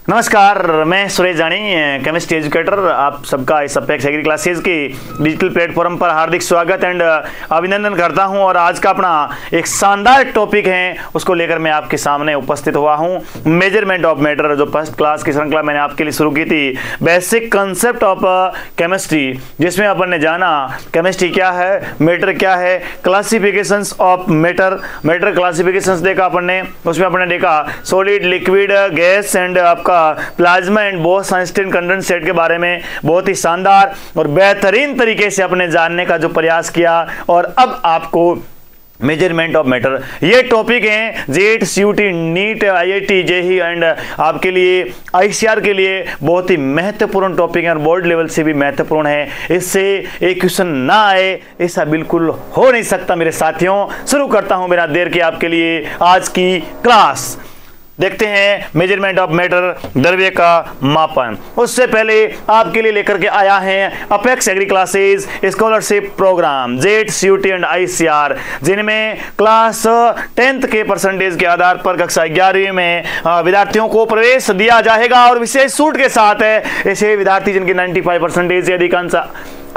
नमस्कार, मैं सुरेश जानी, केमिस्ट्री एजुकेटर। आप सबका इस अपेक्स एग्री क्लासेज की डिजिटल प्लेटफॉर्म पर हार्दिक स्वागत एंड अभिनंदन करता हूं। और आज का अपना एक शानदार टॉपिक है, उसको लेकर मैं आपके सामने उपस्थित हुआ हूं। मेजरमेंट ऑफ मैटर, जो फर्स्ट क्लास की श्रृंखला मैंने आपके लिए शुरू की थी, बेसिक कंसेप्ट ऑफ केमिस्ट्री, जिसमें अपन ने जाना केमिस्ट्री क्या है, मैटर क्या है, क्लासिफिकेशंस ऑफ मैटर क्लासिफिकेशंस देखा अपन ने। उसमें अपन ने देखा सॉलिड, लिक्विड, गैस एंड आपका प्लाज्मा एंड बोस-आइंस्टीन कंडेंसेट के बारे में बहुत ही शानदार और बेहतरीन तरीके से अपने जानने का जो प्रयास किया। और अब आपको मेजरमेंट ऑफ मैटर ये टॉपिक है JET, CUT, NEET, IIT, JEE and आपके लिए आईसीआर के लिए बहुत ही महत्वपूर्ण टॉपिक है और बोर्ड लेवल से भी महत्वपूर्ण है। इससे एक क्वेश्चन ना आए ऐसा बिल्कुल हो नहीं सकता मेरे साथियों। शुरू करता हूं बिना देर के आपके लिए आज की क्लास। देखते हैं मेजरमेंट ऑफ मैटर, द्रव्य का मापन। उससे पहले आपके लिए लेकर के आया है Apex Agri classes scholarship program JET, CUT and ICR, जिनमें क्लास 10th के परसेंटेज के आधार पर कक्षा 11वीं में विद्यार्थियों को प्रवेश दिया जाएगा। और विशेष छूट के साथ है ऐसे विद्यार्थी जिनके 95% से अधिक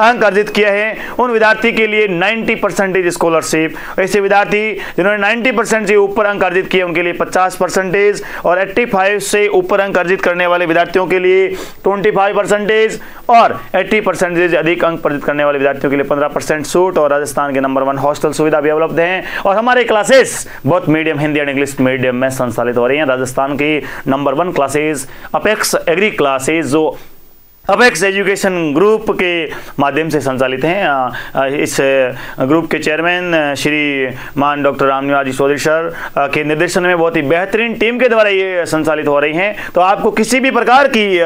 अंक अर्जित किए हैं, उन विद्यार्थी के लिए 90% स्कॉलरशिप। ऐसे विद्यार्थी जिन्होंने 90% से ऊपर अंक अर्जित किए उनके लिए 50%, और 85 से ऊपर अंक अर्जित करने वाले विद्यार्थियों के लिए 25%, और 80% अधिक अंक अर्जित करने वाले विद्यार्थियों के लिए 15% छूट। और राजस्थान के नंबर 1 हॉस्टल सुविधा भी उपलब्ध है। और हमारे क्लासेस बहुत medium Hindi and English medium में संचालित हो रही हैं। राजस्थान की number 1 classes Apex Agri classes, जो अपेक्स एजुकेशन ग्रुप के माध्यम से संचालित हैं। इस ग्रुप के चेयरमैन श्री मान डॉक्टर रामनिवास चौधरी सर के निर्देशन में बहुत ही बेहतरीन टीम के द्वारा ये संचालित हो रही हैं। तो आपको किसी भी प्रकार की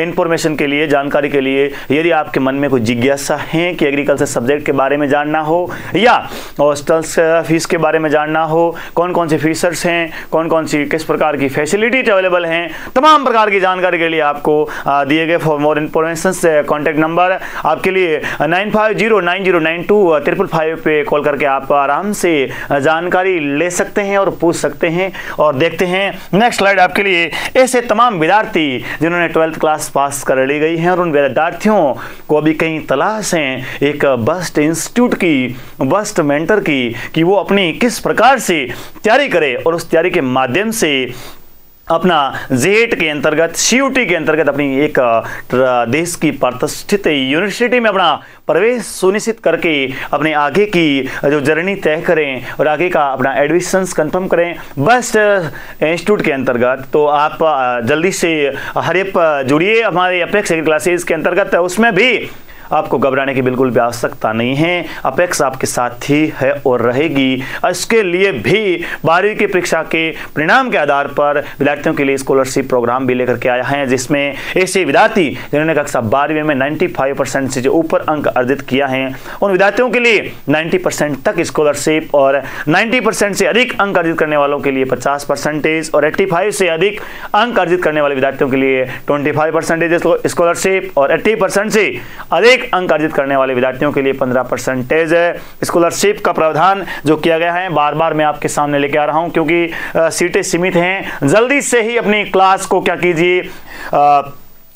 इंफॉर्मेशन के लिए, जानकारी के लिए, यदि आपके मन में कोई जिज्ञासा है कि एग्रीकल्चर सब्जेक्ट के बारे में जानना हो या हॉस्टल्स फीस के बारे में जानना हो, कौन कौन से फीसर्स हैं, कौन कौन सी किस प्रकार की फैसिलिटीज अवेलेबल हैं, तमाम प्रकार की जानकारी के लिए आपको दिए गए फॉर मोर इंफॉर्मेशन से कॉन्टैक्ट नंबर आपके लिए 9509092555 पे कॉल करके आप आराम से जानकारी ले सकते हैं और पूछ सकते हैं। और देखते हैं नेक्स्ट स्लाइड आपके लिए ऐसे तमाम विद्यार्थी जिन्होंने 12th क्लास पास कर ली गई हैं और उन विद्यार्थियों को अभी कहीं तलाश है एक बेस्ट इंस्टीट्यूट की, बेस्ट मेंटर की, कि वो अपनी किस प्रकार से तैयारी करे और उस तैयारी के माध्यम से अपना जेट के अंतर्गत, सीयूटी के अंतर्गत अपनी एक देश की प्रतिष्ठित यूनिवर्सिटी में अपना प्रवेश सुनिश्चित करके अपने आगे की जो जर्नी तय करें और आगे का अपना एडमिशंस कंफर्म करें बेस्ट इंस्टीट्यूट के अंतर्गत। तो आप जल्दी से हरिप जुड़िए हमारे अपेक्स एग्री क्लासेस के अंतर्गत। उसमें भी आपको घबराने की बिल्कुल भी आवश्यकता नहीं है। अपेक्स आपके साथ ही है और रहेगी। इसके लिए भी 12वीं की परीक्षा के परिणाम के आधार पर विद्यार्थियों के लिए स्कॉलरशिप प्रोग्राम भी लेकर के आया है, जिसमें ऐसे विद्यार्थी जिन्होंने कक्षा 12वीं में 95% से जो ऊपर अंक अर्जित किया है उन विद्यार्थियों के लिए 90% तक स्कॉलरशिप, और 90% से अधिक अंक अर्जित करने वालों के लिए 50%, और 85 से अधिक अंक अर्जित करने वाले विद्यार्थियों के लिए 25% स्कॉलरशिप, और 80% से अधिक अंक अर्जित करने वाले विद्यार्थियों के लिए 15% स्कॉलरशिप का प्रावधान जो किया गया है। बार बार मैं आपके सामने लेके आ रहा हूं क्योंकि सीटें सीमित हैं। जल्दी से ही अपनी क्लास को क्या कीजिए,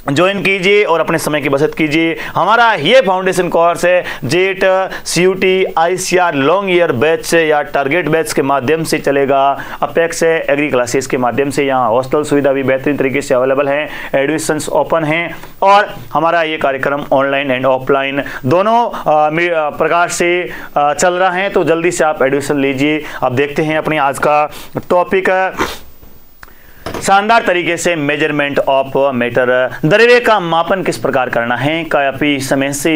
ज्वाइन कीजिए और अपने समय की बचत कीजिए। हमारा ये फाउंडेशन कोर्स है JET, CUT, ICR long year batch या टारगेट बैच के माध्यम से चलेगा। अपेक्स एग्री क्लासेस के माध्यम से यहाँ हॉस्टल सुविधा भी बेहतरीन तरीके से अवेलेबल है, एडमिशंस ओपन हैं, और हमारा ये कार्यक्रम ऑनलाइन एंड ऑफलाइन दोनों प्रकार से चल रहा है। तो जल्दी से आप एडमिशन लीजिए। अब देखते हैं अपनी आज का टॉपिक शानदार तरीके से मेजरमेंट ऑफ मैटर, द्रव्य का मापन किस प्रकार करना है। काफ़ी समय से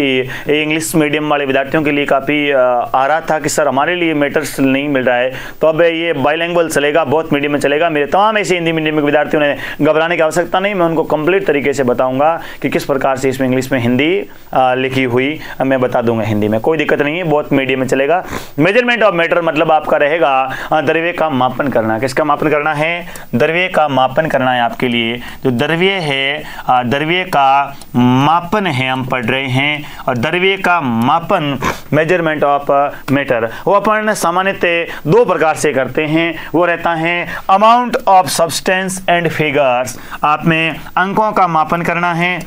इंग्लिश मीडियम वाले विद्यार्थियों के लिए काफ़ी आ रहा था कि सर हमारे लिए मैटर्स नहीं मिल रहा है, तो अब ये बाइलिंगुअल चलेगा, बहुत मीडियम में चलेगा। मेरे तमाम ऐसे हिंदी मीडियम के विद्यार्थियों ने घबराने की आवश्यकता नहीं, मैं उनको कंप्लीट तरीके से बताऊंगा कि किस प्रकार से इसमें इंग्लिश में हिंदी लिखी हुई मैं बता दूंगा हिंदी में, कोई दिक्कत नहीं है, बहुत मीडियम में चलेगा। मेजरमेंट ऑफ मैटर मतलब आपका रहेगा द्रव्य का मापन करना। किसका मापन करना है? द्रव्य का मापन करना है आपके लिए, जो द्रव्य है, द्रव्य का मापन है हम पढ़ रहे हैं, और द्रव्य का मापन मेजरमेंट ऑफ मैटर वो अपन सामान्यतः दो प्रकार से करते हैं। वो रहता है amount of substance and figures. आप में अंकों का मापन करना है,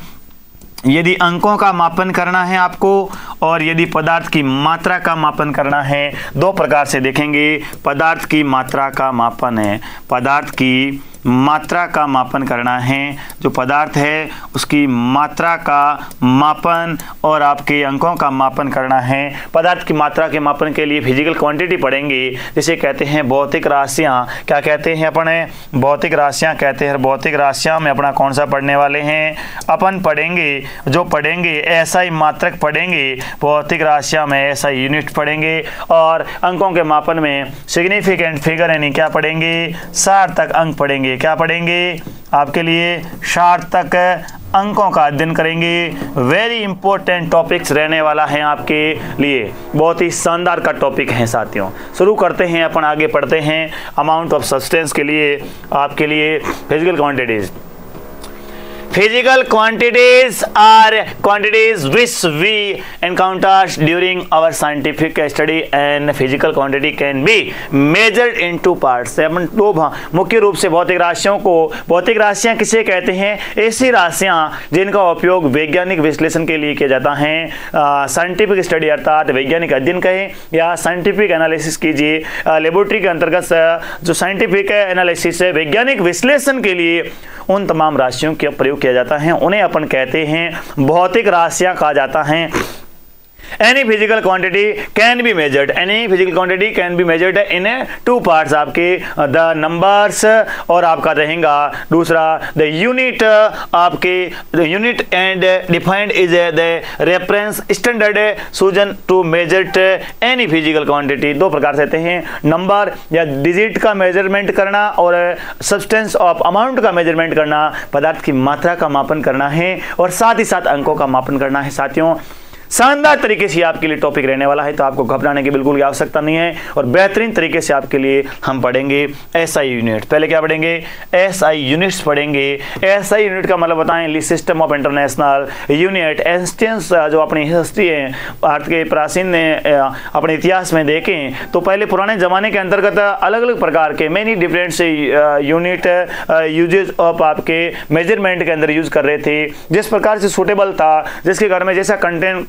यदि अंकों का मापन करना है आपको, और यदि पदार्थ की मात्रा का मापन करना है, दो प्रकार से देखेंगे। पदार्थ की मात्रा का मापन है, पदार्थ की मात्रा का मापन करना है, जो पदार्थ है उसकी मात्रा का मापन, और आपके अंकों का मापन करना है। पदार्थ की मात्रा के मापन के लिए फिजिकल क्वांटिटी पढ़ेंगे, जिसे कहते हैं भौतिक राशियाँ। क्या कहते हैं अपने? भौतिक राशियाँ कहते हैं। भौतिक राशियाँ में अपना कौन सा पढ़ने वाले हैं? अपन पढ़ेंगे, जो पढ़ेंगे SI मात्रक पढ़ेंगे, भौतिक राशियाँ में SI यूनिट पढ़ेंगे, और अंकों के मापन में सिग्निफिकेंट फिगर यानी क्या पढ़ेंगे? सार्थक अंक पढ़ेंगे। क्या पढ़ेंगे? आपके लिए सार्थक अंकों का अध्ययन करेंगे। वेरी इंपॉर्टेंट टॉपिक्स रहने वाला है आपके लिए, बहुत ही शानदार का टॉपिक है साथियों। शुरू करते हैं, अपन आगे पढ़ते हैं। अमाउंट ऑफ सब्सटेंस के लिए आपके लिए physical quantities. Physical quantities are quantities which we encounter during our scientific study, and physical quantity can be measured in two parts। अपन दो मुख्य रूप से भौतिक राशियों को, भौतिक राशियां किसे कहते हैं? ऐसी राशियां जिनका उपयोग वैज्ञानिक विश्लेषण के लिए किया जाता है। साइंटिफिक स्टडी अर्थात वैज्ञानिक अध्ययन कहें या साइंटिफिक एनालिसिस कीजिए। लेबोरेटरी के अंतर्गत जो साइंटिफिक एनालिसिस है, वैज्ञानिक विश्लेषण के लिए उन तमाम राशियों का प्रयोग किया जाता है, उन्हें अपन कहते हैं भौतिक राशियां कहा जाता है। Any physical quantity can be measured. Any physical quantity can be measured in two parts। आपके the numbers, और आपका रहेगा दूसरा the unit। आपके the unit and defined is the reference standard chosen to measure any physical quantity। दो प्रकार से हैं, नंबर या डिजिट का मेजरमेंट करना और सब्सटेंस ऑफ अमाउंट का मेजरमेंट करना। पदार्थ की मात्रा का मापन करना है और साथ ही साथ अंकों का मापन करना है। साथियों, शानदार तरीके से आपके लिए टॉपिक रहने वाला है, तो आपको घबराने की बिल्कुल आवश्यकता नहीं है, और बेहतरीन तरीके से आपके लिए हम पढ़ेंगे SI यूनिट। पहले क्या पढ़ेंगे? SI यूनिट्स पढ़ेंगे। SI यूनिट का मतलब बताएं, सिस्टम ऑफ इंटरनेशनल यूनिट। एंशियंस जो अपनी हिस्ट्री है, भारत के प्राचीन अपने इतिहास में देखें तो पहले पुराने ज़माने के अंतर्गत अलग अलग प्रकार के मैनी डिफरेंट से यूनिट यूजेज ऑफ आपके मेजरमेंट के अंदर यूज कर रहे थे, जिस प्रकार से सूटेबल था, जिसके घर में जैसा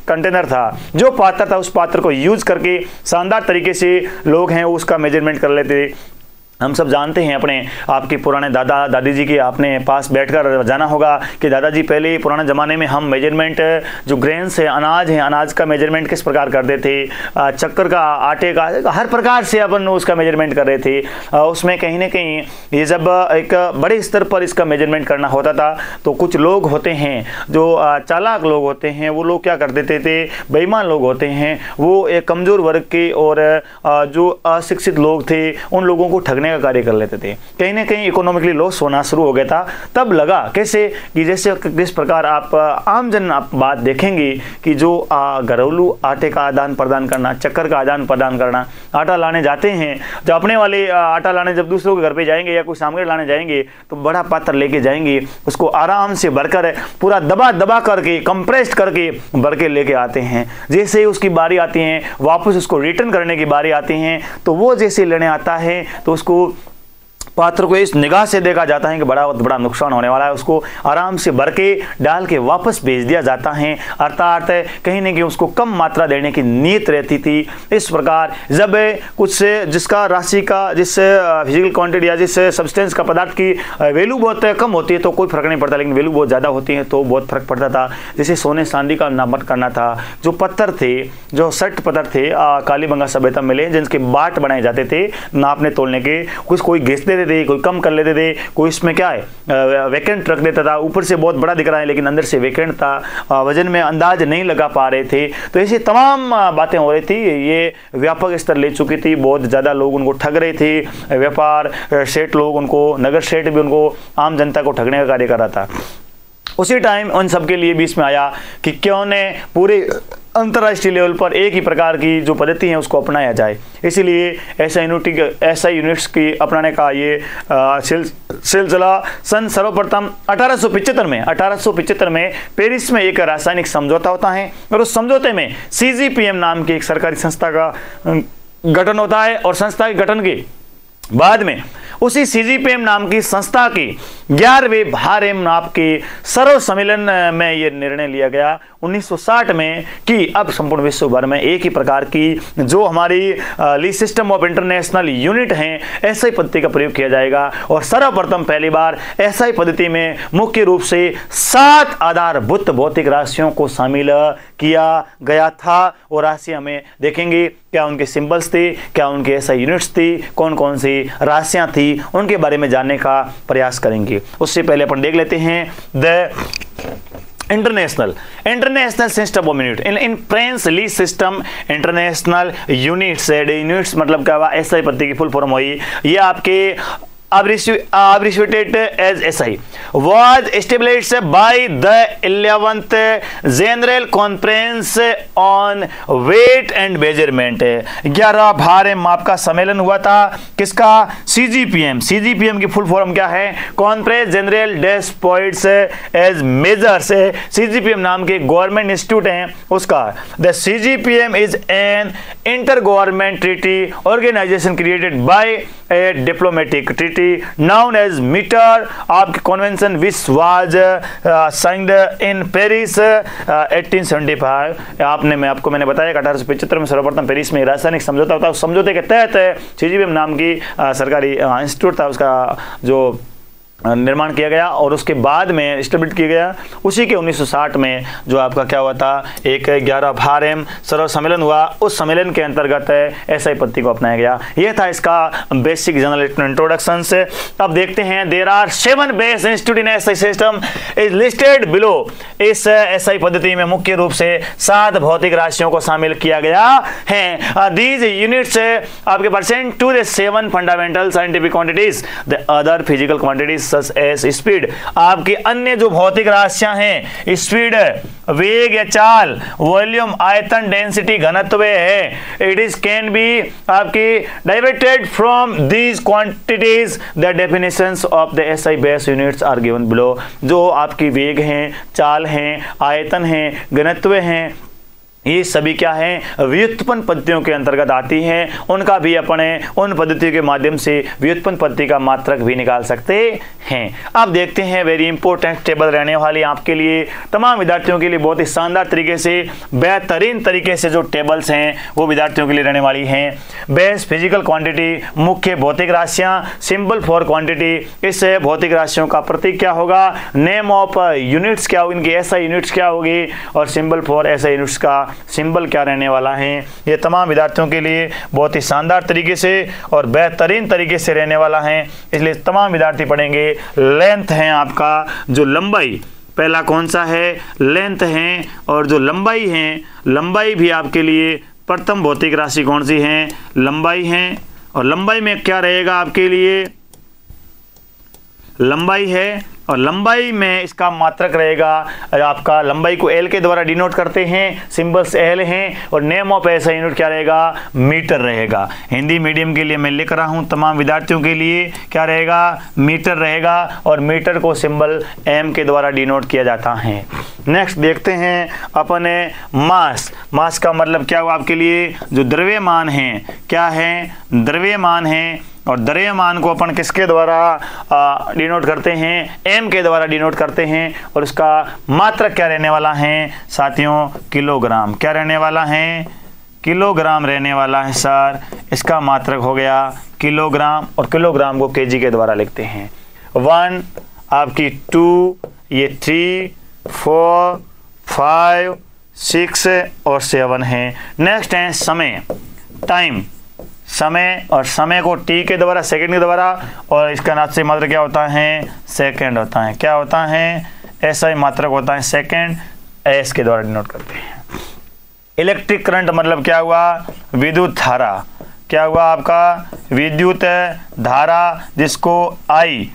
कंटेनर था, जो पात्र था, उस पात्र को यूज करके शानदार तरीके से लोग हैं उसका मेजरमेंट कर लेते थे। हम सब जानते हैं, अपने आपके पुराने दादा दादी जी के आपने पास बैठकर जाना होगा कि दादाजी पहले पुराने ज़माने में हम मेजरमेंट, जो ग्रेन्स है, अनाज है, अनाज का मेजरमेंट किस प्रकार करते थे, चक्कर का, आटे का, हर प्रकार से अपन उसका मेजरमेंट कर रहे थे। उसमें कहीं ना कहीं ये जब एक बड़े स्तर पर इसका मेजरमेंट करना होता था तो कुछ लोग होते हैं जो चालाक लोग होते हैं, वो लोग क्या कर देते थे, बेईमान लोग होते हैं, वो एक कमज़ोर वर्ग के और जो अशिक्षित लोग थे उन लोगों को ठगने का कार्य कर लेते थे। कहीं ना कहीं इकोनॉमिकली लॉस होना शुरू हो गया था। तब लगा कैसे कि जैसे जिस प्रकार आप आम जन आप बात देखेंगे कि जो घरेलू आटे का आदान प्रदान करना, चक्कर का आदान प्रदान करना, आटा लाने जाते हैं, जब अपने वाले आटा लाने जब दूसरों के घर पे जाएंगे या कोई सामग्री लाने जाएंगे तो बड़ा पात्र लेके जाएंगे, उसको आराम से भरकर पूरा दबा करके कंप्रेस्ड करके भर के लेके आते हैं। जैसे ही उसकी बारी आती है, वापस उसको रिटर्न करने की बारी आती है, तो वो जैसे लेने आता है तो उसको पात्र को इस निगाह से देखा जाता है कि बड़ा नुकसान होने वाला है, उसको आराम से भर के डाल के वापस भेज दिया जाता है। अर्थात कहीं न कहीं उसको कम मात्रा देने की नीयत रहती थी। इस प्रकार जब कुछ जिसका राशि का, जिस फिजिकल क्वांटिटी या जिस सब्सटेंस का पदार्थ की वैल्यू बहुत कम होती है तो कोई फर्क नहीं पड़ता, लेकिन वैल्यू बहुत ज़्यादा होती है तो बहुत फर्क पड़ता था। जैसे सोने चांदी का नामत करना था, जो पत्थर थे, जो सट पत्थर थे कालीबंगा सभ्यता मिले, जिनके बाट बनाए जाते थे नापने तोलने के, कुछ कोई घिस देते थे, कोई कम कर लेते थे, कोई इसमें क्या है वैकेंट रख देता था, ऊपर से बहुत बड़ा दिख रहा है लेकिन अंदर से वैकेंट था, वजन में अंदाज नहीं लगा पा रहे थे। तो ऐसी तमाम बातें हो रही थी, ये व्यापक स्तर ले चुकी थी, बहुत ज़्यादा लोग उनको ठग रहे थे, व्यापार सेठ लोग उनको, नगर सेठ भी उनको, आम जनता को ठगने का कार्य कर रहा था। उसी टाइम उन सब के लिए बीच में आया कि क्यों ने पूरे अंतर्राष्ट्रीय लेवल पर एक ही प्रकार की जो पद्धति है उसको अपनाया जाए। इसीलिए SI यूनिट्स की अपनाने का ये सिलसिला सन सर्वप्रथम 1875 में पेरिस में एक रासायनिक समझौता होता है और उस समझौते में CGPM नाम की एक सरकारी संस्था का गठन होता है और संस्था के गठन के बाद में उसी CGPM नाम की संस्था की 11वें भारएम नाप के सर्व सम्मेलन में यह निर्णय लिया गया 1960 में कि अब संपूर्ण विश्व भर में एक ही प्रकार की जो हमारी ली सिस्टम ऑफ इंटरनेशनल यूनिट हैं SI पद्धति का प्रयोग किया जाएगा। और सर्वप्रथम पहली बार SI पद्धति में मुख्य रूप से 7 आधारभूत भौतिक राशियों को शामिल किया गया था और राशियां में देखेंगे क्या उनके सिंबल्स थे, क्या उनके SI यूनिट्स थी, कौन कौन सी राशियां थी, उनके बारे में जानने का प्रयास करेंगे। उससे पहले अपन देख लेते हैं the international system of unit in French ली सिस्टम इंटरनेशनल यूनिट्स मतलब क्या हुआ, SI पद्धति की फुल फॉर्म हुई। ये आपके abbreviated as SI was established by the 11th General Conference on Weight and Measurement। 11 भारएम माप का सम्मेलन हुआ था किसका, CGPM की फुल फॉर्म क्या है, कॉन्फ्रेंस जनरल डेस्पॉइट्स एज मेजर्स। CGPM नाम के गवर्नमेंट इंस्टीट्यूट हैं उसका। The CGPM is an inter government treaty organisation created by a diplomatic treaty known as metre आपकी convention which was signed in Paris 1875। मैंने बताया कि 1875 में सर्वप्रथम पेरिस में रासायनिक समझौता होता है। उस समझौते के तहत CGPM नाम की सरकारी इंस्टीट्यूट था उसका जो निर्माण किया गया और उसके बाद में स्टेब्लिश किया गया। उसी के 1960 में जो आपका क्या हुआ था, एक 11 भारएम सर्व सम्मेलन हुआ। उस सम्मेलन के अंतर्गत SI पद्धति को अपनाया गया। यह था इसका बेसिक जनरल इंट्रोडक्शन से। अब देखते हैं there are 7 base institute in SI system is listed below. इस SI पद्धति में मुख्य रूप से 7 भौतिक राशियों को शामिल किया गया है। दीज यूनिट्स आपके percent to the 7 fundamental scientific quantities the other physical quantities speed. आपकी अन्य जो भौतिक राशियां हैं, स्पीड वेग या चाल, वॉल्यूम आयतन, डेंसिटी घनत्व है, इट इज कैन बी आपकी diverted from these quantities. The definitions of the SI base units are given below. जो आपकी वेग हैं, चाल हैं, आयतन हैं, घनत्व हैं, ये सभी क्या है व्युत्पन्न पद्धतियों के अंतर्गत आती हैं। उनका भी अपने उन पद्धतियों के माध्यम से व्युत्पन्न पद्धति का मात्रक भी निकाल सकते हैं। अब देखते हैं वेरी इंपॉर्टेंट टेबल रहने वाली आपके लिए, तमाम विद्यार्थियों के लिए बहुत ही शानदार तरीके से, बेहतरीन तरीके से जो टेबल्स हैं वो विद्यार्थियों के लिए रहने वाली हैं। बेस फिजिकल क्वांटिटी, मुख्य भौतिक राशियां, सिंबल फॉर क्वांटिटी, इस भौतिक राशियों का प्रतीक क्या होगा, नेम ऑफ यूनिट्स क्या होगी, इनकी SI यूनिट्स क्या होगी और सिंबल फॉर SI यूनिट्स का सिंबल क्या रहने वाला है। ये तमाम विद्यार्थियों के लिए बहुत ही शानदार तरीके से और बेहतरीन तरीके से रहने वाला है, इसलिए तमाम विद्यार्थी पढ़ेंगे। लेंथ है आपका जो लंबाई, पहला कौन सा है, लेंथ है, और जो लंबाई है, लंबाई भी आपके लिए प्रथम भौतिक राशि कौन सी है, लंबाई है। और लंबाई में क्या रहेगा आपके लिए, लंबाई है और लंबाई में इसका मात्रक रहेगा आपका, लंबाई को L के द्वारा डिनोट करते हैं, सिंबल्स L हैं और नेम ऑफ SI यूनिट क्या रहेगा, मीटर रहेगा। हिंदी मीडियम के लिए मैं लिख रहा हूं, तमाम विद्यार्थियों के लिए क्या रहेगा, मीटर रहेगा और मीटर को सिंबल M के द्वारा डिनोट किया जाता है। नेक्स्ट देखते हैं अपने मास का मतलब क्या हुआ आपके लिए, जो द्रव्यमान है, क्या है, द्रव्यमान है और द्रव्यमान को अपन किसके द्वारा डिनोट करते हैं, M के द्वारा डिनोट करते हैं और उसका मात्रक क्या रहने वाला है साथियों, किलोग्राम। क्या रहने वाला है, किलोग्राम रहने वाला है सर। इसका मात्रक हो गया किलोग्राम और किलोग्राम को kg के द्वारा लिखते हैं। 1 आपकी 2, ये 3, 4, 5, 6 और 7 है। नेक्स्ट है समय, टाइम, समय और समय को T के द्वारा, सेकंड के द्वारा, और इसका नाम से मात्रक क्या होता है, सेकंड होता है। क्या होता है, SI मात्रक होता है सेकंड, S के द्वारा डिनोट करते हैं। इलेक्ट्रिक करंट मतलब क्या हुआ, विद्युत धारा। क्या हुआ आपका, विद्युत धारा, जिसको I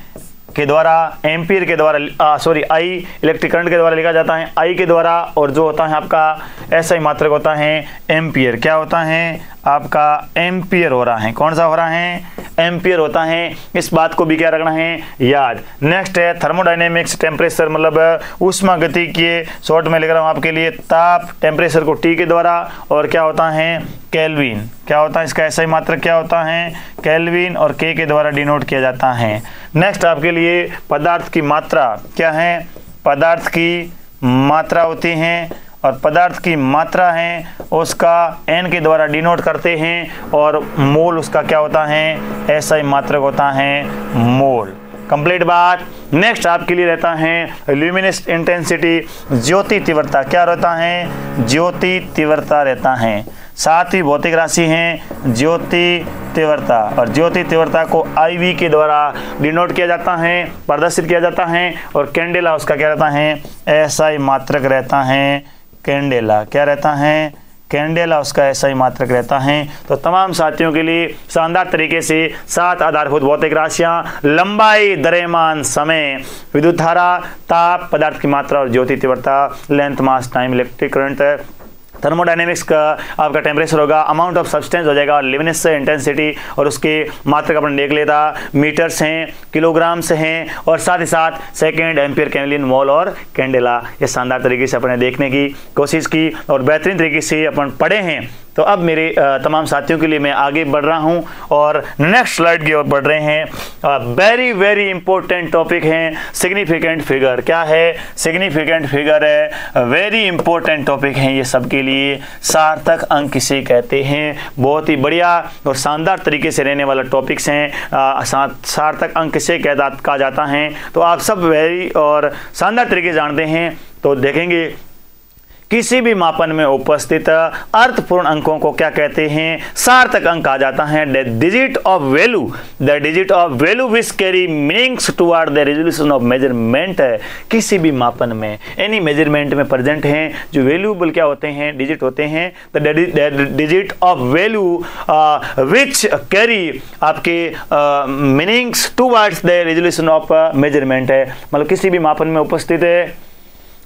के द्वारा, एम्पियर के द्वारा, सॉरी आई इलेक्ट्रिक करंट के द्वारा लिखा जाता है आई के द्वारा, और जो होता है आपका एसआई मात्रक होता है एम्पियर। क्या होता है आपका एम्पियर हो रहा है, कौन सा हो रहा है एम्पियर होता है। इस बात को भी क्या रखना है याद। नेक्स्ट है थर्मोडायनेमिक्स, टेम्परेचर मतलब ऊष्मा गति के, शॉर्ट में लिख रहा हूँ आपके लिए ताप, टेम्परेचर को टी के द्वारा, और क्या होता है केल्विन। क्या होता है इसका एसआई मात्रक क्या होता है केल्विन, और के द्वारा डिनोट किया जाता है। नेक्स्ट आपके लिए पदार्थ की मात्रा क्या है, पदार्थ की मात्रा होती है, और पदार्थ की मात्रा है उसका एन के द्वारा डिनोट करते हैं, और मोल उसका क्या होता है एसआई मात्रक होता है मोल। कंप्लीट बात। नेक्स्ट आपके लिए रहता है ल्यूमिनस इंटेंसिटी, ज्योति तीव्रता। क्या रहता है ज्योति तीव्रता रहता है। साथ ही भौतिक राशि है ज्योति तीव्रता, और ज्योति तीव्रता को IV के द्वारा डिनोट किया जाता है, प्रदर्शित किया जाता है, और कैंडेला उसका क्या रहता है SI मात्रक रहता है। कैंडेला क्या रहता है कैंडेला उसका SI मात्रक रहता है। तो तमाम साथियों के लिए शानदार तरीके से 7 आधारभूत भौतिक राशियां, लंबाई, द्रव्यमान, समय, विद्युत धारा, ताप, पदार्थ की मात्रा और ज्योति तीव्रता, लेंथ, मास, टाइम, इलेक्ट्रिक करंट, थर्मोडायनेमिक्स का आपका टेम्परेचर होगा, अमाउंट ऑफ सब्सटेंस हो जाएगा, लिमिनेस इंटेंसिटी, और उसके मात्रक अपन देख लेता मीटर्स हैं, किलोग्राम्स हैं, और साथ ही साथ सेकेंड, एम्पियर, केल्विन, मोल और कैंडेला। ये शानदार तरीके से अपने देखने की कोशिश की और बेहतरीन तरीके से अपन पढ़े हैं। तो अब मेरे तमाम साथियों के लिए मैं आगे बढ़ रहा हूं और नेक्स्ट स्लाइड की ओर बढ़ रहे हैं। वेरी वेरी इंपॉर्टेंट टॉपिक है सिग्निफिकेंट फिगर। क्या है सिग्निफिकेंट फिगर है, वेरी इंपॉर्टेंट टॉपिक है ये सबके लिए। सार्थक अंक किसे कहते हैं, बहुत ही बढ़िया और शानदार तरीके से रहने वाला टॉपिक्स हैं। सार्थक अंक किसे कहा जाता है तो आप सब वेरी और शानदार तरीके जानते हैं। तो देखेंगे किसी भी मापन में उपस्थित अर्थपूर्ण अंकों को क्या कहते हैं, सार्थक अंक कहा जाता है। The digit of value which carry meanings toward the resolution of measurement है। किसी भी मापन में एनी मेजरमेंट में प्रेजेंट हैं जो वैल्यूबल क्या होते हैं, डिजिट होते हैं। The digit of value which carry आपके meanings towards the resolution of measurement है। मतलब किसी भी मापन में उपस्थित है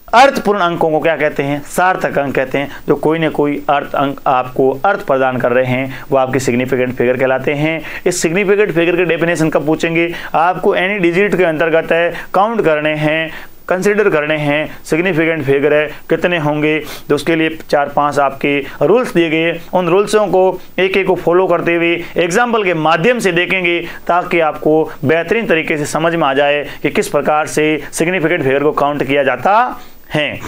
अर्थपूर्ण अंकों को क्या कहते हैं, सार्थक अंक कहते हैं। जो कोई न कोई अर्थ अंक आपको अर्थ प्रदान कर रहे हैं वो आपके सिग्निफिकेंट फिगर कहलाते हैं। इस सिग्निफिकेंट फिगर के डेफिनेशन कब पूछेंगे, आपको एनी डिजिट के अंतर्गत है काउंट करने हैं, कंसिडर करने हैं। सिग्निफिकेंट फिगर है कितने होंगे तो उसके लिए 4-5 आपके रूल्स दिए गए। उन रूल्सों को एक एक को फॉलो करते हुए एग्जाम्पल के माध्यम से देखेंगे ताकि आपको बेहतरीन तरीके से समझ में आ जाए कि किस प्रकार से सिग्निफिकेंट फिगर को काउंट किया जाता है।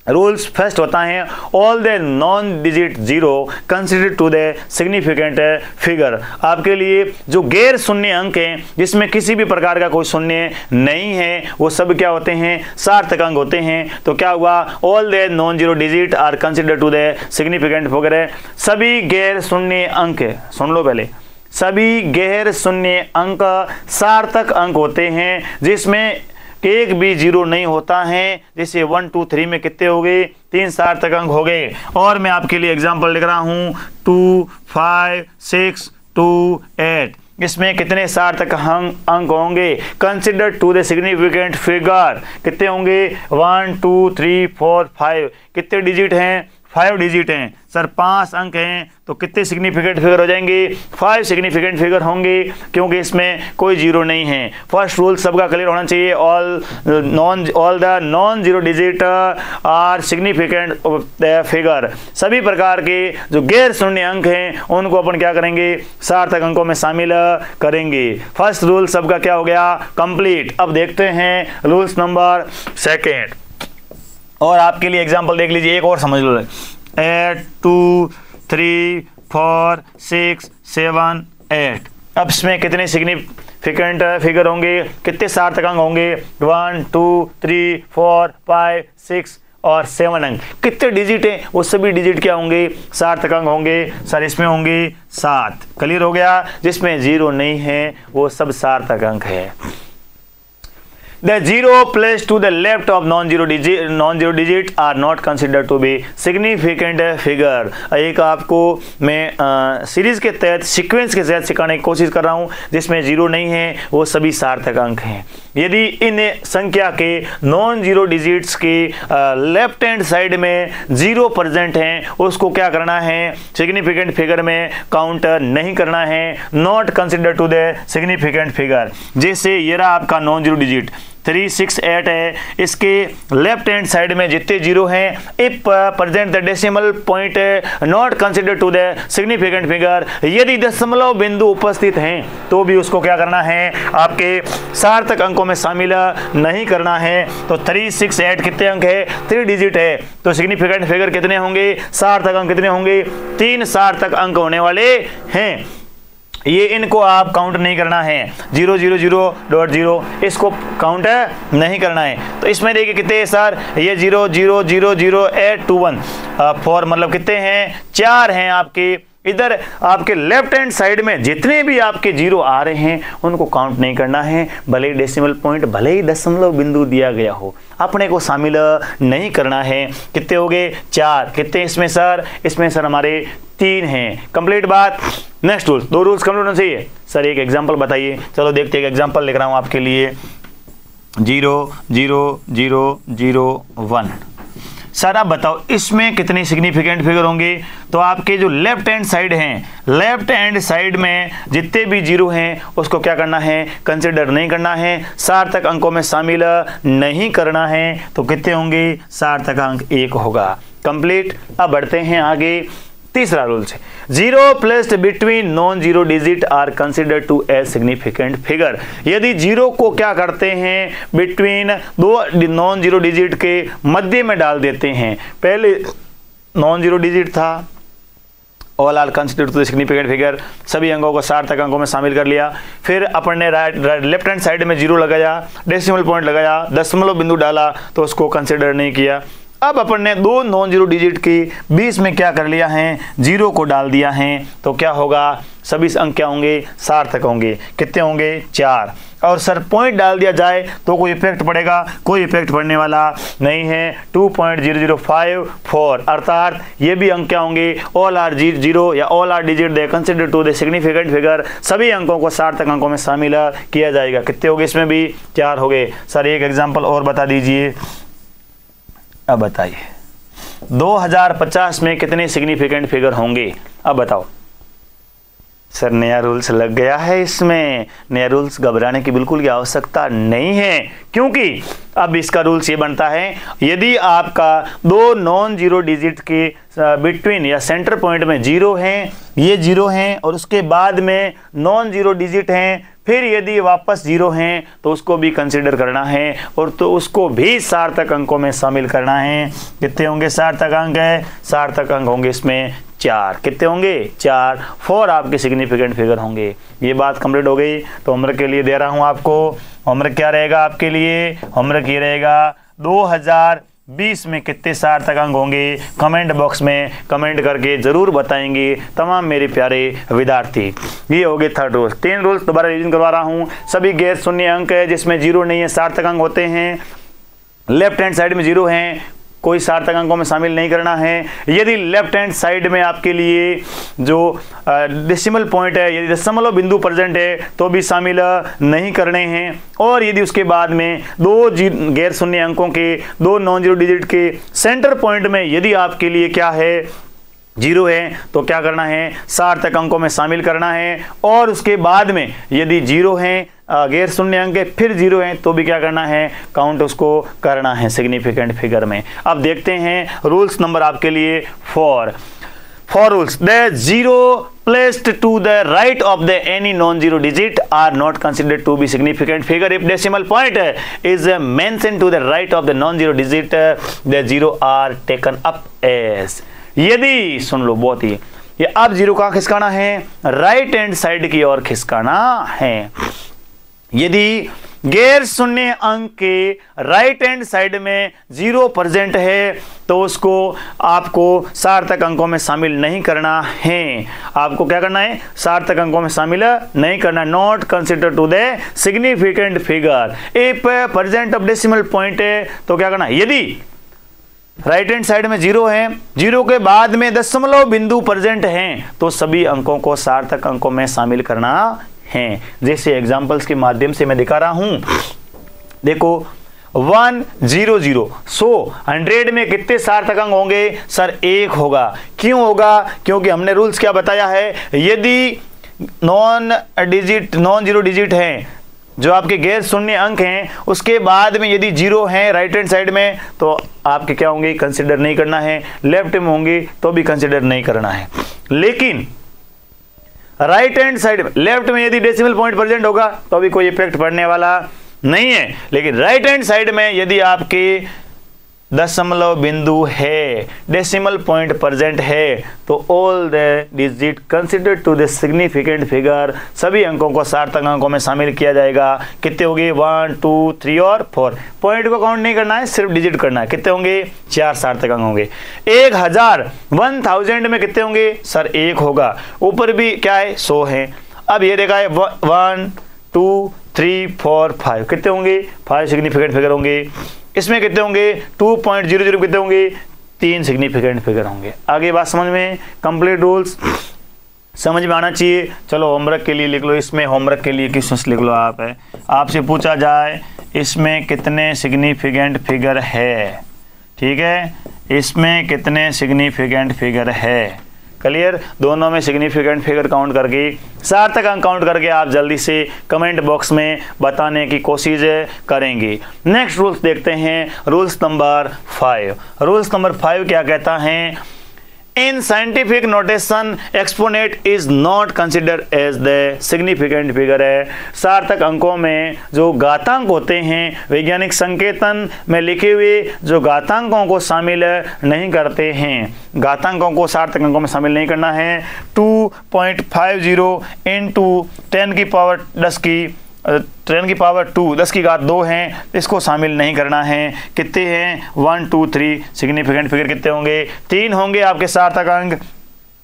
रूल्स फर्स्ट होता है all the non digit zero consider to the significant figure. आपके लिए जो गैर शून्य अंक हैं जिसमें किसी भी प्रकार का कोई शून्य नहीं है वो सब क्या होते हैं, सार्थक अंक होते हैं। तो क्या हुआ, all the non zero digit are consider to the significant figure. सभी गैर शून्य अंक, सुन लो पहले, सभी गैर शून्य अंक सार्थक अंक होते हैं जिसमें एक भी जीरो नहीं होता है। जैसे 1 2 3 में कितने हो गए, 3 सार्थक अंक हो गए। और मैं आपके लिए एग्जांपल लिख रहा हूं 2 5 6 2 8। इसमें कितने सार्थक अंक होंगे, consider to the significant figure कितने होंगे, 1 2 3 4 5। कितने डिजिट हैं, 5 डिजिट हैं सर, 5 अंक हैं तो कितने सिग्निफिकेंट फिगर हो जाएंगे, 5 सिग्निफिकेंट फिगर होंगे क्योंकि इसमें कोई जीरो नहीं है। फर्स्ट रूल सबका क्लियर होना चाहिए, all the non zero digit are significant figure. सभी प्रकार के जो गैर शून्य अंक हैं उनको अपन क्या करेंगे, सार्थक अंकों में शामिल करेंगे। फर्स्ट रूल सबका क्या हो गया, कंप्लीट। अब देखते हैं रूल्स नंबर सेकेंड, और आपके लिए एग्जाम्पल देख लीजिए, एक और समझ लो। 8 2 3 4 6 7 8। अब इसमें कितने सिग्निफिकेंट फिगर होंगे, कितने सार्थक अंक होंगे, 1 2 3 4 5 6 और 7 अंक। कितने डिजिट हैं, वो सभी डिजिट क्या होंगे, सार्थक अंक होंगे। सर इसमें होंगे 7, क्लियर हो गया। जिसमें जीरो नहीं है वो सब सार्थक अंक है। The zero place to the left of non zero digit are not consider to be significant figure. एक आपको मैं सीरीज के तहत सीक्वेंस के तहत सिखाने की कोशिश कर रहा हूं, जिसमें जीरो नहीं है वो सभी सार्थक अंक हैं। यदि इन संख्या के नॉन जीरो डिजिट्स के लेफ्ट हैंड साइड में जीरो प्रेजेंट हैं, उसको क्या करना है, सिग्निफिकेंट फिगर में काउंट नहीं करना है, not consider to the significant figure. जैसे ये रहा आपका नॉन जीरो डिजिट 368 है, इसके लेफ्ट हैंड साइड में जितने जीरो हैं, if present the decimal point not consider to the significant figure, यदि दशमलव बिंदु उपस्थित हैं तो भी उसको क्या करना है, आपके सार्थक अंकों में शामिल नहीं करना है। तो 368 कितने अंक है, 3 डिजिट है, तो सिग्निफिकेंट फिगर कितने होंगे, सार्थक अंक कितने होंगे, 3 सार्थक अंक होने वाले हैं। ये इनको आप काउंट नहीं करना है, 000.0 इसको काउंट नहीं करना है। तो इसमें देखिए कितने हैं सर, ये 0000821 4 मतलब कितने हैं, 4 हैं आपके। इधर आपके लेफ्ट हैंड साइड में जितने भी आपके जीरो आ रहे हैं उनको काउंट नहीं करना है, भले ही डेसिमल पॉइंट, भले ही दशमलव बिंदु दिया गया हो, अपने को शामिल नहीं करना है। कितने हो गए, 4। कितने इसमें सर, इसमें सर हमारे 3 हैं। कंप्लीट बात। नेक्स्ट रूल, 2 रूल्स कंप्लीट होना चाहिए। सर एक एग्जांपल बताइए, चलो देखते हैं, एक एग्जांपल लिख रहा हूं आपके लिए। 00001। सर आप बताओ इसमें कितने सिग्निफिकेंट फिगर होंगे। तो आपके जो लेफ्ट हैंड साइड हैं, लेफ्ट हैंड साइड में जितने भी जीरो हैं उसको क्या करना है, कंसिडर नहीं करना है, सार्थक अंकों में शामिल नहीं करना है। तो कितने होंगे, सार्थक अंक 1 होगा। कंप्लीट। अब बढ़ते हैं आगे। तीसरा रूल से, zero placed between non zero digit are consider to a significant figure. यदि जीरो को क्या करते हैं, बिटवीन 2 नॉन जीरो डिजिट के मध्य में डाल देते हैं। पहले नॉन जीरो डिजिट था, all are consider to significant figure, सभी अंकों को सार्थक अंकों में शामिल कर लिया। फिर अपन ने लेफ्ट हैंड साइड में जीरो लगाया, डेसिमल पॉइंट लगाया, दशमलव बिंदु डाला, तो उसको कंसिडर नहीं किया। अब अपन ने 2 नॉन जीरो डिजिट के बीच में क्या कर लिया है, जीरो को डाल दिया है। तो क्या होगा, सभी अंक क्या होंगे, सार्थक होंगे। कितने होंगे, 4। और सर पॉइंट डाल दिया जाए तो कोई इफेक्ट पड़ेगा, कोई इफेक्ट पड़ने वाला नहीं है। 2.0054 अर्थात ये भी अंक क्या होंगे, ऑल आर जीरो या all are digit they consider to the significant figure, सभी अंकों को सार्थक अंकों में शामिल किया जाएगा। कितने हो गए, इसमें भी 4 हो गए। सर एक एग्जाम्पल और बता दीजिए। अब बताइए 2050 में कितने सिग्निफिकेंट फिगर होंगे। अब बताओ। सर नया रूल्स लग गया है इसमें, नया रूल्स, घबराने की बिल्कुल की आवश्यकता नहीं है, क्योंकि अब इसका रूल्स ये बनता है, यदि आपका 2 नॉन जीरो डिजिट के बिटवीन या सेंटर पॉइंट में जीरो हैं, ये जीरो हैं और उसके बाद में नॉन जीरो डिजिट हैं, फिर यदि वापस जीरो हैं तो उसको भी कंसिडर करना है और तो उसको भी सार्थक अंकों में शामिल करना है। कितने होंगे सार्थक अंक है, सार्थक अंक होंगे इसमें 4। कितने होंगे, 4 आपके सिग्निफिकेंट फिगर होंगे। ये बात कंप्लीट हो गई। तो होमवर्क के लिए दे रहा हूं आपको, होमवर्क क्या रहेगा आपके लिए, होमवर्क ये रहेगा 2020 में कितने सार्थक अंक होंगे, कमेंट बॉक्स में कमेंट करके जरूर बताएंगे तमाम मेरे प्यारे विद्यार्थी। ये हो गए 3rd रूल। 3 रूल्स दोबारा रिवीजन करवा रहा हूं। सभी गैर शून्य अंक है जिसमें जीरो नहीं है, सार्थक अंक होते हैं। लेफ्ट हैंड साइड में जीरो हैं, कोई सार्थक अंकों में शामिल नहीं करना है। यदि लेफ्ट हैंड साइड में आपके लिए जो डेसिमल पॉइंट है, यदि दशमलव बिंदु प्रेजेंट है तो भी शामिल नहीं करने हैं। और यदि उसके बाद में 2 गैर शून्य अंकों के, 2 नॉन जीरो डिजिट के सेंटर पॉइंट में यदि आपके लिए क्या है, जीरो है, तो क्या करना है, सार्थक अंकों में शामिल करना है। और उसके बाद में यदि जीरो है, गैर शून्य अंक है, फिर जीरो है, तो भी क्या करना है, काउंट उसको करना है सिग्निफिकेंट फिगर में। अब देखते हैं रूल्स नंबर आपके लिए 4 rules. The zero placed to the right of the any non-zero digit are not considered to be significant figure if decimal point is mentioned to the right of the non-zero digit, the zero are taken up as। यदि सुन लो, बहुत ही ये अब zero का खिसकाना है, right hand side की ओर खिसकाना है। यदि गैर शून्य अंक के राइट हैंड साइड में 0% है तो उसको आपको सार्थक अंकों में शामिल नहीं करना है। आपको क्या करना है? सार्थक अंकों में शामिल नहीं करना। Not consider to the significant figure. If present of decimal point है तो क्या करना है? यदि राइट हैंड साइड में 0 है, 0 के बाद में दशमलव बिंदु प्रेजेंट हैं तो सभी अंकों को सार्थक अंकों में शामिल करना है। जैसे एग्जांपल्स के माध्यम से मैं दिखा रहा हूं। देखो 100 100 में कितने सार्थक अंक होंगे? सर 1 होगा। क्यों होगा? क्योंकि हमने रूल्स क्या बताया है, यदि नॉन जीरो डिजिट हैं, जो आपके गैर शून्य अंक हैं, उसके बाद में यदि 0 हैं राइट हैंड साइड में तो आपके क्या होंगे? कंसिडर नहीं करना है। लेफ्ट में होंगे तो भी कंसिडर नहीं करना है। लेकिन राइट हैंड साइड में, लेफ्ट में यदि डेसिमल पॉइंट प्रेजेंट होगा तो अभी कोई इफेक्ट पड़ने वाला नहीं है। लेकिन राइट हैंड साइड में यदि आपके दशमलव बिंदु है, डेसिमल पॉइंट प्रेजेंट है तो all the digit consider to the significant figure, सभी अंकों को सार्थक अंकों में शामिल किया जाएगा। कितने होंगे? 1 2 3 और 4। पॉइंट को काउंट नहीं करना है, सिर्फ डिजिट करना है। कितने होंगे? 4 सार्थक अंक होंगे। 1000 में कितने होंगे? सर 1 होगा। ऊपर भी क्या है? 100 है। अब ये देखा है 1 2 3 4 5 कितने होंगे? 5 सिग्निफिकेंट फिगर होंगे। इसमें कितने होंगे? 2.00 कितने होंगे? 3 सिग्निफिकेंट फिगर होंगे। आगे बात समझ में? कंप्लीट रूल्स समझ में आना चाहिए। चलो होमवर्क के लिए लिख लो, इसमें होमवर्क के लिए क्वेश्चंस लिख लो। आपसे पूछा जाए इसमें कितने सिग्निफिकेंट फिगर है, ठीक है, इसमें कितने सिग्निफिकेंट फिगर है। क्लियर? दोनों में सिग्निफिकेंट फिगर काउंट करके, सार्थक अंक काउंट करके आप जल्दी से कमेंट बॉक्स में बताने की कोशिश करेंगे। नेक्स्ट रूल्स देखते हैं, रूल्स नंबर 5। रूल्स नंबर 5 क्या कहता है? In scientific notation exponent is not considered as the significant figure है। सार्थक अंकों में जो घातांक होते हैं, वैज्ञानिक संकेतन में लिखे हुए जो घातांकों को शामिल नहीं करते हैं, घातांकों को सार्थक अंकों में शामिल नहीं करना है। 2.50 इंटू 10 की पावर 2 10 की घात 2 हैं, इसको शामिल नहीं करना है। कितने हैं? 1 2 3 सिग्निफिकेंट फिगर कितने होंगे? 3 होंगे आपके सार्थक अंक।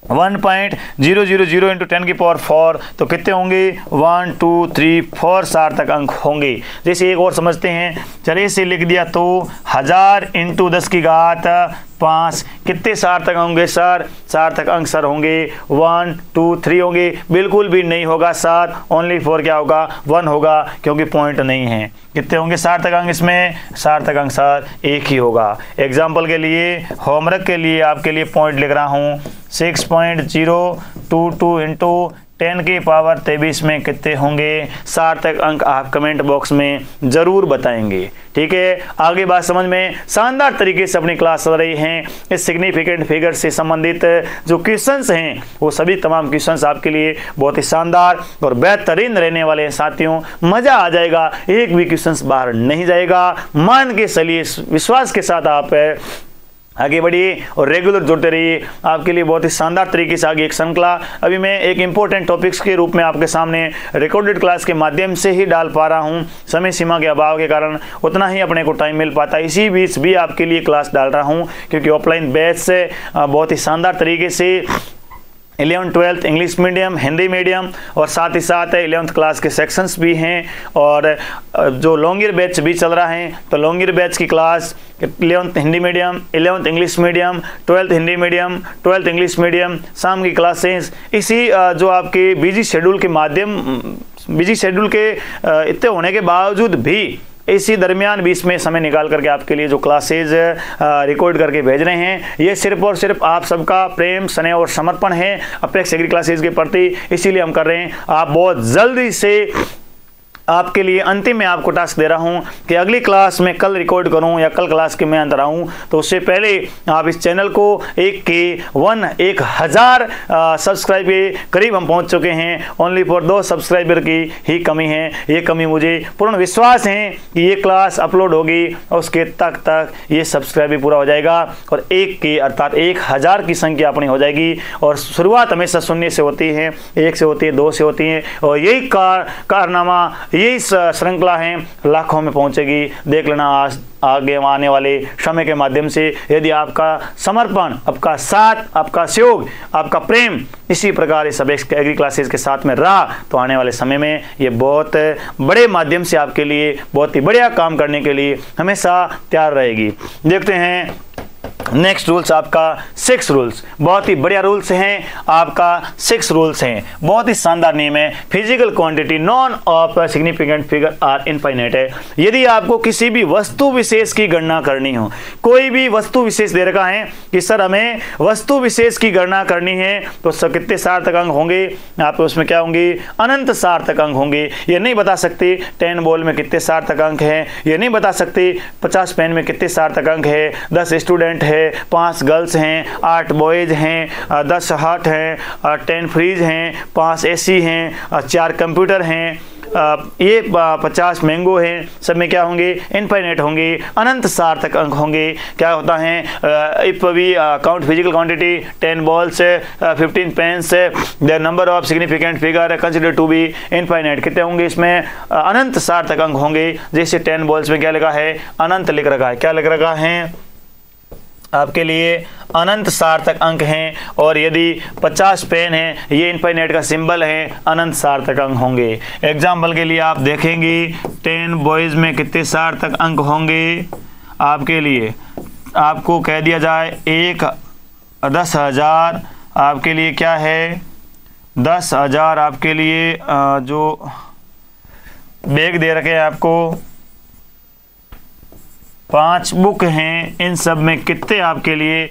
1.000 इंटू 10 की पावर 4 तो कितने होंगे? 1 2 3 4 सार्थक अंक होंगे। जैसे एक और समझते हैं, चलिए इसे लिख दिया तो 1000 इंटू 10 की घात 5 कितने सार्थक होंगे? सर सार्थक अंक सर होंगे 1 2 3 होंगे। बिल्कुल भी नहीं होगा सर, ओनली 4 क्या होगा? 1 होगा, क्योंकि पॉइंट नहीं है। कितने होंगे सार्थक अंक इसमें? सार्थक अंक सर 1 ही होगा। एग्जाम्पल के लिए, होमवर्क के लिए आपके लिए पॉइंट लिख रहा हूँ। 6.022 इंटू 10 की पावर 23 में कितने होंगे सार्थक अंक? आप कमेंट बॉक्स में जरूर बताएंगे, ठीक है। आगे बात समझ में शानदार तरीके से अपनी क्लास चल रही है। इस सिग्निफिकेंट फिगर से संबंधित जो क्वेश्चंस हैं वो सभी तमाम क्वेश्चंस आपके लिए बहुत ही शानदार और बेहतरीन रहने वाले हैं साथियों। मजा आ जाएगा, एक भी क्वेश्चंस बाहर नहीं जाएगा। मान के चलिए, विश्वास के साथ आप आगे बढ़िए और रेगुलर जुड़ते रहिए। आपके लिए बहुत ही शानदार तरीके से आगे एक श्रृंखला अभी मैं एक इंपॉर्टेंट टॉपिक्स के रूप में आपके सामने रिकॉर्डेड क्लास के माध्यम से ही डाल पा रहा हूं। समय सीमा के अभाव के कारण उतना ही अपने को टाइम मिल पाता है। इसी बीच भी आपके लिए क्लास डाल रहा हूं, क्योंकि ऑफलाइन बैच से बहुत ही शानदार तरीके से 11th 12th English medium, Hindi medium और साथ ही साथ 11th क्लास के सेक्शंस भी हैं। और जो लॉन्ग ईयर बैच भी चल रहा है, तो लॉन्ग ईयर बैच की class 11th Hindi medium, 11th English medium, 12th Hindi medium, 12th English medium, शाम की क्लासेस इसी जो आपके बिजी शेड्यूल के इतने होने के बावजूद भी इसी दरमियान बीच में समय निकाल करके आपके लिए जो क्लासेज रिकॉर्ड करके भेज रहे हैं, ये सिर्फ और सिर्फ आप सबका प्रेम, स्नेह और समर्पण है अपेक्स एग्री क्लासेज के प्रति, इसीलिए हम कर रहे हैं। आप बहुत जल्दी से आपके लिए अंतिम में आपको टास्क दे रहा हूं कि अगली क्लास में कल रिकॉर्ड करूं या कल क्लास के मैं अंदर आऊं, तो उससे पहले आप इस चैनल को 1000 सब्सक्राइब के करीब हम पहुंच चुके हैं। ओनली फॉर 2 सब्सक्राइबर की ही कमी है। ये कमी मुझे पूर्ण विश्वास है कि ये क्लास अपलोड होगी और उसके तक ये सब्सक्राइब भी पूरा हो जाएगा और 1 की अर्थात 1000 की संख्या अपनी हो जाएगी। और शुरुआत हमेशा 0 से होती है, 1 से होती है, 2 से होती है, और यही कारनामा यही श्रृंखला है लाखों में पहुंचेगी। देख लेना आज आगे आने वाले समय के माध्यम से, यदि आपका समर्पण, आपका साथ, आपका सहयोग, आपका प्रेम इसी प्रकार इस एग्री क्लासेस के साथ में रहा तो आने वाले समय में ये बहुत बड़े माध्यम से आपके लिए बहुत ही बढ़िया काम करने के लिए हमेशा तैयार रहेगी। देखते हैं नेक्स्ट रूल्स, आपका 6 रूल्स, बहुत ही बढ़िया रूल्स हैं आपका। 6 रूल्स हैं, बहुत ही शानदार नियम है। Physical quantity none of significant figure are infinite है। यदि आपको किसी भी वस्तु विशेष की गणना करनी हो, कोई भी वस्तु विशेष दे रखा है कि सर हमें वस्तु विशेष की गणना करनी है तो कितने सार्थक अंक होंगे, आप उसमें क्या होंगे, अनंत सार्थक अंक होंगे। ये नहीं बता सकते 10 बॉल में कितने सार्थक अंक हैं, ये नहीं बता सकते 50 पेन में कितने सार्थक अंक है, 10 स्टूडेंट है, 5 गर्ल्स हैं, 8 बॉयज हैं, 10 हट हैं, 10 फ्रिज हैं, 5 एसी हैं, 4 कंप्यूटर हैं, ये 50 मैंगो हैं, सब में क्या होंगे, इनफाइनाइट होंगे, अनंत सार्थक अंक होंगे। क्या होता है, if we count physical quantity 10 balls 15 pens the number of significant figure consider to be infinite, कितने होंगे इसमें, अनंत सार्थक अंक होंगे। जैसे 10 बॉल्स में क्या लिखा है, अनंत लिख रखा है, क्या लिख रखा है आपके लिए, अनंत सार्थक अंक हैं। और यदि 50 पेन है, ये इनफाइनाइट का सिंबल है, अनंत सार्थक अंक होंगे। एग्जाम्पल के लिए आप देखेंगे 10 बॉयज में कितने सार्थक अंक होंगे आपके लिए, आपको कह दिया जाए 10,000 आपके लिए क्या है, 10,000 आपके लिए जो बैग दे रखे हैं आपको, 5 बुक हैं, इन सब में कितने आपके लिए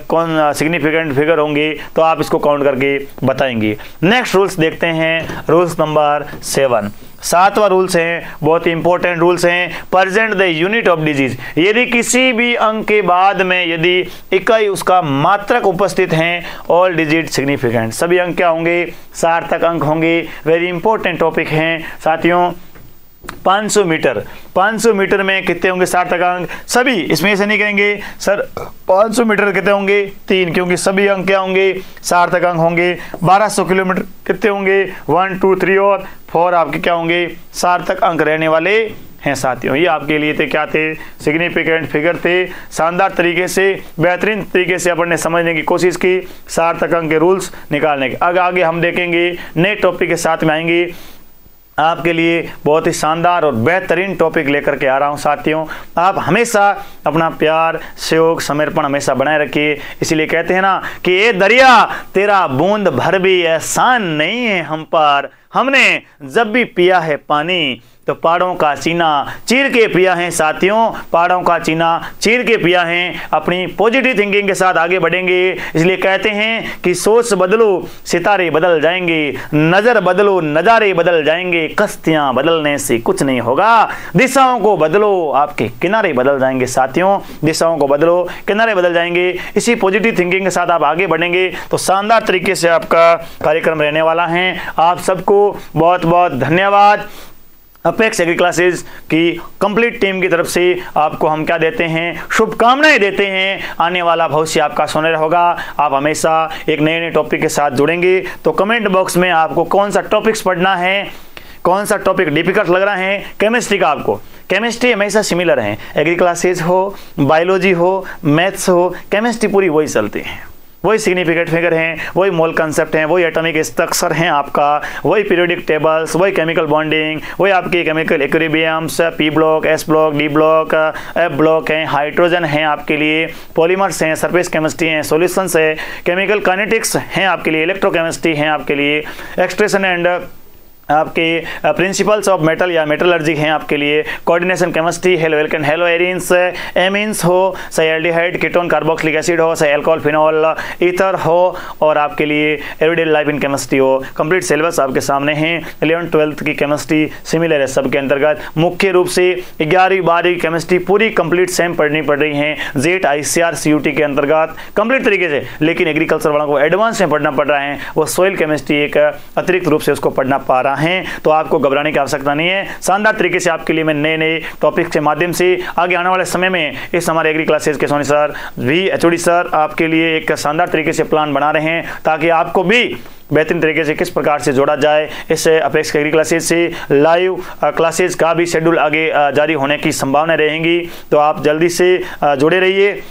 कौन सिग्निफिकेंट फिगर होंगे तो आप इसको काउंट करके बताएंगे। नेक्स्ट रूल्स देखते हैं, रूल्स नंबर 7, 7वां रूल्स है, बहुत ही इंपॉर्टेंट रूल्स हैं। Present the unit of disease, यदि किसी भी अंक के बाद में यदि इकाई उसका मात्रक उपस्थित हैं, ऑल डिजिट सिग्निफिकेंट, सभी अंक क्या होंगे, सार्थक अंक होंगे। वेरी इंपॉर्टेंट टॉपिक हैं साथियों। 500 मीटर, 500 मीटर में कितने होंगे सार्थक अंक, सभी, इसमें से नहीं कहेंगे सर 500 मीटर कितने होंगे, 3, क्योंकि सभी अंक क्या होंगे, सार्थक अंक होंगे। 1200 किलोमीटर कितने होंगे, 1 2 3 और 4 आपके क्या होंगे, सार्थक अंक रहने वाले हैं साथियों। ये आपके लिए थे, क्या थे, सिग्निफिकेंट फिगर थे। शानदार तरीके से, बेहतरीन तरीके से अपन ने समझने की कोशिश की, सार्थक अंक के रूल्स निकालने के। आगे हम देखेंगे नए टॉपिक के साथ में आएंगे, आपके लिए बहुत ही शानदार और बेहतरीन टॉपिक लेकर के आ रहा हूं साथियों। आप हमेशा अपना प्यार, सहयोग, समर्पण हमेशा बनाए रखिए। इसीलिए कहते हैं ना कि ये दरिया तेरा बूंद भर भी एहसान नहीं है हम पर, हमने जब भी पिया है पानी तो पहाड़ों का सीना चीर के पिया है साथियों, पहाड़ों का सीना चीर के पिया है। अपनी पॉजिटिव थिंकिंग के साथ आगे बढ़ेंगे। इसलिए कहते हैं कि सोच बदलो सितारे बदल जाएंगे, नजर बदलो नजारे बदल जाएंगे, कश्तियां बदलने से कुछ नहीं होगा, दिशाओं को बदलो आपके किनारे बदल जाएंगे साथियों, दिशाओं को बदलो किनारे बदल जाएंगे। इसी पॉजिटिव थिंकिंग के साथ आप आगे बढ़ेंगे तो शानदार तरीके से आपका कार्यक्रम रहने वाला है। आप सबको बहुत बहुत धन्यवाद। अपेक्स एग्री क्लासेस की कंप्लीट टीम की तरफ से आपको हम क्या देते हैं, शुभकामनाएं देते हैं। आने वाला भविष्य आपका सुनहरा होगा। आप हमेशा एक नए नए टॉपिक के साथ जुड़ेंगे तो कमेंट बॉक्स में आपको कौन सा टॉपिक्स पढ़ना है, कौन सा टॉपिक डिफिकल्ट लग रहा है। केमिस्ट्री का आपको, केमिस्ट्री हमेशा सिमिलर है, एग्री क्लासेस हो, बायोलॉजी हो, मैथ्स हो, केमिस्ट्री पूरी वही चलती है, वही सिग्निफिकेंट फिगर हैं, वही मोल कंसेप्ट हैं, वही एटॉमिक स्ट्रक्चर हैं आपका, वही पीरियोडिक टेबल्स, वही केमिकल बॉन्डिंग, वही आपके chemical equilibriums, P block, S block, D block, F block हैं, हाइड्रोजन हैं आपके लिए, पॉलीमर्स हैं, सरफेस केमिस्ट्री हैं, सॉल्यूशंस है, केमिकल काइनेटिक्स हैं आपके लिए, इलेक्ट्रोकेमिस्ट्री हैं आपके लिए, एक्सट्रेशन एंड आपके प्रिंसिपल्स ऑफ मेटल या मेटलर्जी हैं आपके लिए, coordination chemistry, haloalkane, haloarenes, amines हो, चाहे एल्डिहाइड, कीटोन, कार्बोक्सिलिक एसिड हो, चाहे अल्कोहल, फिनॉल, ईथर हो, और आपके लिए एवरीडे लाइफ इन केमिस्ट्री हो। कंप्लीट सिलेबस आपके सामने है। 11th 12th की केमिस्ट्री सिमिलर है सबके अंतर्गत। मुख्य रूप से 11वीं 12वीं केमिस्ट्री पूरी कंप्लीट सेम पढ़नी पड़ रही है जेट ICAR CUT के अंतर्गत कंप्लीट तरीके से। लेकिन एग्रीकल्चर वालों को एडवांस में पढ़ना पड़ रहा है, वो सॉइल केमिस्ट्री एक अतिरिक्त रूप से उसको पढ़ना पा रहा है। हैं तो आपको घबराने की आवश्यकता नहीं है। शानदार तरीके से आपके लिए मैं नए नए टॉपिक के माध्यम से आगे आने वाले समय में इस हमारे एग्री क्लासेज के सोनी सर भी एचओडी सर आपके लिए एक शानदार तरीके से प्लान बना रहे हैं ताकि आपको भी बेहतरीन तरीके से किस प्रकार से जोड़ा जाए। इस अपेक्स एग्री क्लासेज से लाइव क्लासेज का भी शेड्यूल आगे जारी होने की संभावना रहेंगी, तो आप जल्दी से जुड़े रहिए।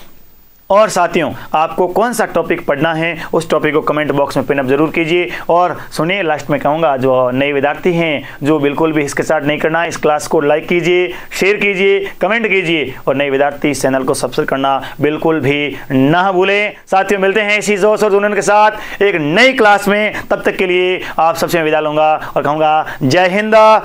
और साथियों, आपको कौन सा टॉपिक पढ़ना है उस टॉपिक को कमेंट बॉक्स में पिनअप जरूर कीजिए। और सुनिए, लास्ट में कहूँगा जो नए विद्यार्थी हैं जो बिल्कुल भी हिचकिचाहट नहीं करना, इस क्लास को लाइक कीजिए, शेयर कीजिए, कमेंट कीजिए और नए विद्यार्थी इस चैनल को सब्सक्राइब करना बिल्कुल भी ना भूलें। साथियों, मिलते हैं इसी जोश और जुनून के साथ एक नई क्लास में। तब तक के लिए आप सबसे विदा लूंगा और कहूँगा जय हिंद,